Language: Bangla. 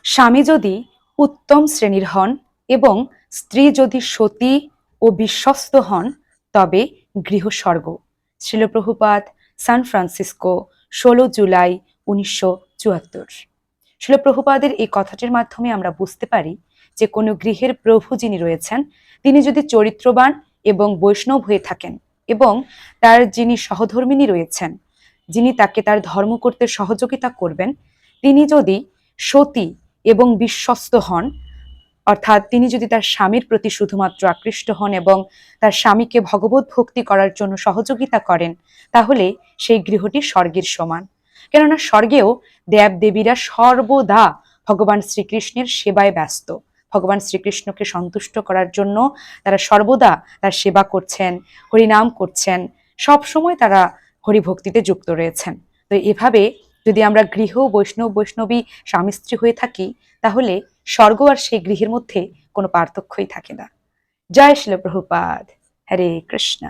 স্বামী যদি উত্তম শ্রেণীর হন এবং স্ত্রী যদি সতী ও বিশ্বস্ত হন তবে গৃহস্বর্গ। Srila Prabhupada, San Francisco, 16 July 1974। Srila প্রভুপাদের এই কথাটির মাধ্যমে আমরা বুঝতে পারি যে কোনো গৃহের প্রভু যিনি রয়েছেন তিনি যদি চরিত্রবান এবং বৈষ্ণব হয়ে থাকেন এবং তার যিনি সহধর্মিনী রয়েছেন, যিনি তাকে তার ধর্ম করতে সহযোগিতা করবেন, তিনি যদি সতী এবং বিশ্বস্ত হন, অর্থাৎ তিনি যদি তার স্বামীর প্রতি শুধুমাত্র আকৃষ্ট হন এবং তার স্বামীকে ভগবত ভক্তি করার জন্য সহযোগিতা করেন, তাহলে সেই গৃহটি স্বর্গের সমান। কেননা স্বর্গেও দেব দেবীরা সর্বদা ভগবান শ্রীকৃষ্ণের সেবায় ব্যস্ত। ভগবান শ্রীকৃষ্ণকে সন্তুষ্ট করার জন্য তারা সর্বদা তার সেবা করছেন, হরিনাম করছেন, সব সময় তারা হরিভক্তিতে যুক্ত রয়েছেন। তো এভাবে যদি আমরা গৃহ বৈষ্ণবী স্বামী স্ত্রী হয়ে থাকি, তাহলে স্বর্গ আর সেই গৃহের মধ্যে কোনো পার্থক্যই থাকে না। জয় শ্রীল প্রভুপাদ। হরে কৃষ্ণ।